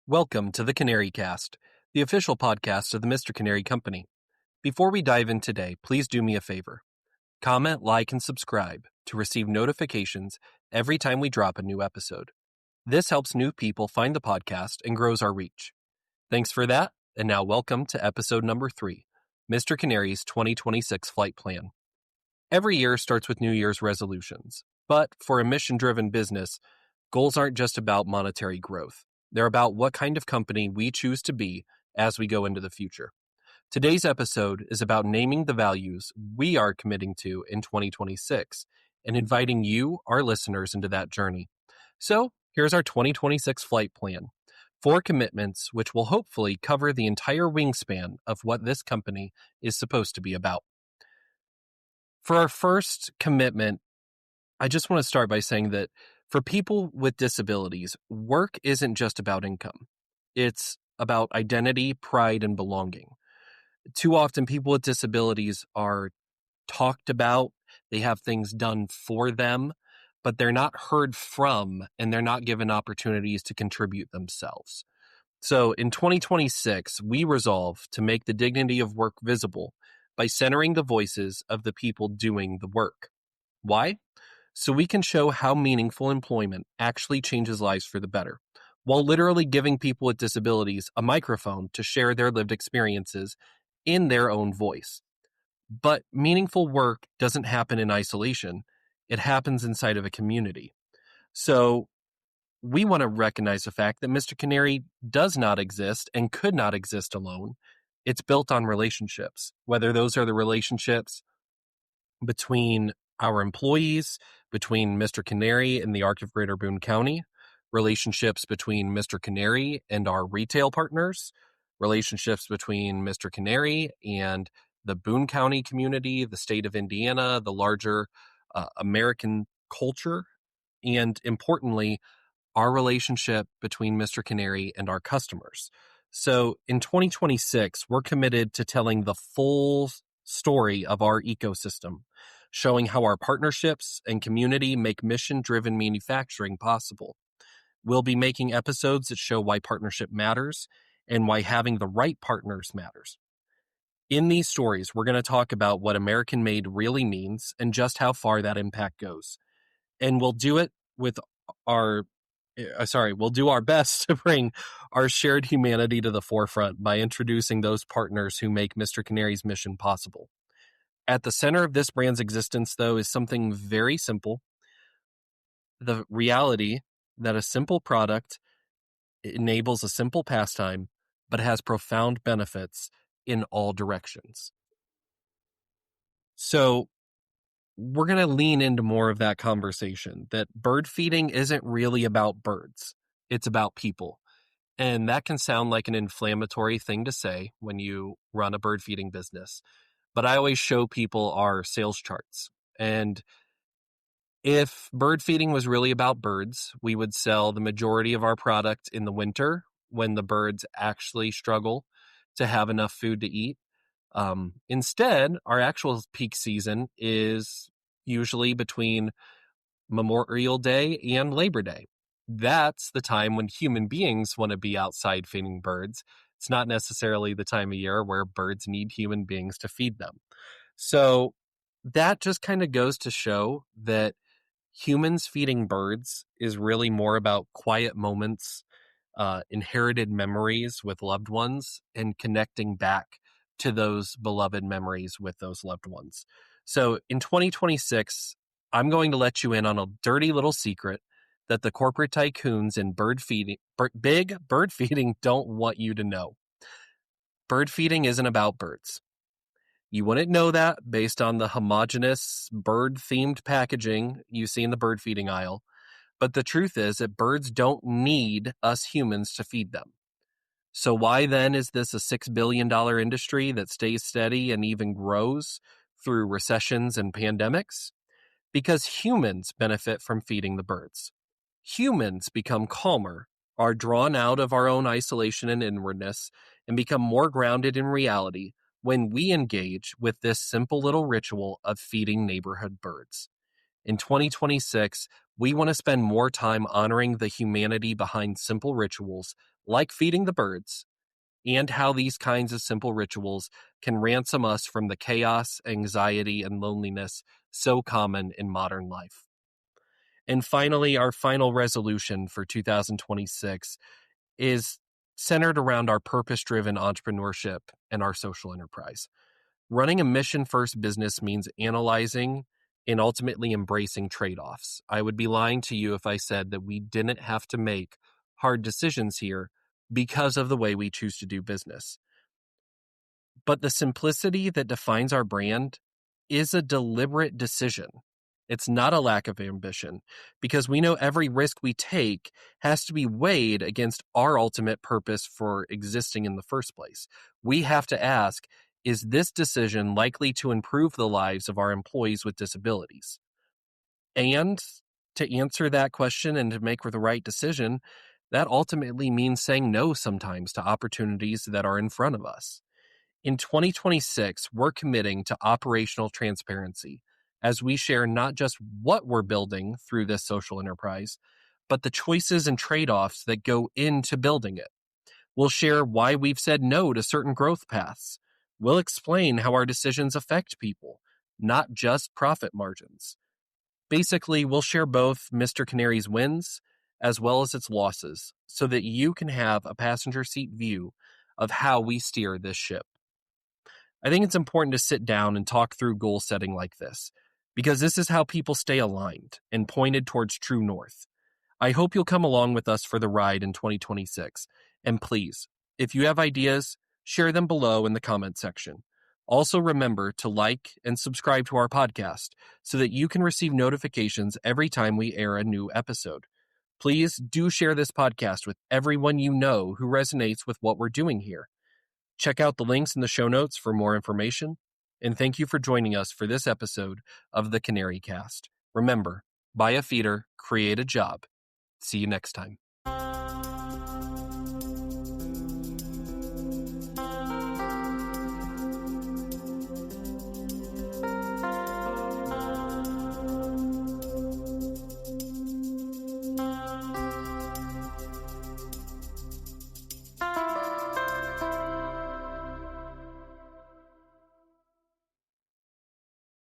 Welcome to the Canary Cast, the official podcast of the Mr. Canary Company. Before we dive in today, please do me a favor. Comment, like, and subscribe to receive notifications every time we drop a new episode. This helps new people find the podcast and grows our reach. Thanks for that, and now welcome to episode number 3, Mr. Canary's 2026 Flight Plan. Every year starts with New Year's resolutions, but for a mission-driven business, goals aren't just about monetary growth. They're about what kind of company we choose to be as we go into the future. Today's episode is about naming the values we are committing to in 2026 and inviting you, our listeners, into that journey. So, here's our 2026 flight plan. 4 commitments which will hopefully cover the entire wingspan of what this company is supposed to be about. For our first commitment, I just want to start by saying that for people with disabilities, work isn't just about income. It's about identity, pride, and belonging. Too often, people with disabilities are talked about, they have things done for them, but they're not heard from, and they're not given opportunities to contribute themselves. So in 2026, we resolve to make the dignity of work visible by centering the voices of the people doing the work. Why? So we can show how meaningful employment actually changes lives for the better, while literally giving people with disabilities a microphone to share their lived experiences in their own voice. But meaningful work doesn't happen in isolation. It happens inside of a community. So we want to recognize the fact that Mr. Canary does not exist and could not exist alone. It's built on relationships, whether those are the relationships between our employees, between Mr. Canary and the Arc of Greater Boone County, relationships between Mr. Canary and our retail partners, relationships between Mr. Canary and the Boone County community, the state of Indiana, the larger American culture, and importantly, our relationship between Mr. Canary and our customers. So in 2026, we're committed to telling the full story of our ecosystem, showing how our partnerships and community make mission-driven manufacturing possible. We'll be making episodes that show why partnership matters and why having the right partners matters. In these stories, we're going to talk about what American made really means and just how far that impact goes. And we'll do it with we'll do our best to bring our shared humanity to the forefront by introducing those partners who make Mr. Canary's mission possible. At the center of this brand's existence, though, is something very simple. The reality that a simple product enables a simple pastime, but has profound benefits in all directions. So we're going to lean into more of that conversation, that bird feeding isn't really about birds. It's about people. And that can sound like an inflammatory thing to say when you run a bird feeding business. But I always show people our sales charts. And if bird feeding was really about birds, we would sell the majority of our product in the winter when the birds actually struggle to have enough food to eat. Instead, our actual peak season is usually between Memorial Day and Labor Day. That's the time when human beings want to be outside feeding birds. It's not necessarily the time of year where birds need human beings to feed them. So that just kind of goes to show that humans feeding birds is really more about quiet moments, inherited memories with loved ones, and connecting back to those beloved memories with those loved ones. So in 2026, I'm going to let you in on a dirty little secret that the corporate tycoons and big bird feeding don't want you to know. Bird feeding isn't about birds. You wouldn't know that based on the homogeneous bird-themed packaging you see in the bird feeding aisle. But the truth is that birds don't need us humans to feed them. So why then is this a $6 billion industry that stays steady and even grows through recessions and pandemics? Because humans benefit from feeding the birds. Humans become calmer, are drawn out of our own isolation and inwardness, and become more grounded in reality when we engage with this simple little ritual of feeding neighborhood birds. In 2026, we want to spend more time honoring the humanity behind simple rituals like feeding the birds, and how these kinds of simple rituals can ransom us from the chaos, anxiety, and loneliness so common in modern life. And finally, our final resolution for 2026 is centered around our purpose-driven entrepreneurship and our social enterprise. Running a mission-first business means analyzing and ultimately embracing trade-offs. I would be lying to you if I said that we didn't have to make hard decisions here because of the way we choose to do business. But the simplicity that defines our brand is a deliberate decision. It's not a lack of ambition, because we know every risk we take has to be weighed against our ultimate purpose for existing in the first place. We have to ask, is this decision likely to improve the lives of our employees with disabilities? And to answer that question and to make the right decision, that ultimately means saying no sometimes to opportunities that are in front of us. In 2026, we're committing to operational transparency as we share not just what we're building through this social enterprise, but the choices and trade-offs that go into building it. We'll share why we've said no to certain growth paths. We'll explain how our decisions affect people, not just profit margins. Basically, we'll share both Mr. Canary's wins as well as its losses so that you can have a passenger seat view of how we steer this ship. I think it's important to sit down and talk through goal setting like this, because this is how people stay aligned and pointed towards true north. I hope you'll come along with us for the ride in 2026. And please, if you have ideas, share them below in the comment section. Also remember to like and subscribe to our podcast so that you can receive notifications every time we air a new episode. Please do share this podcast with everyone you know who resonates with what we're doing here. Check out the links in the show notes for more information. And thank you for joining us for this episode of the Canary Cast. Remember, buy a feeder, create a job. See you next time.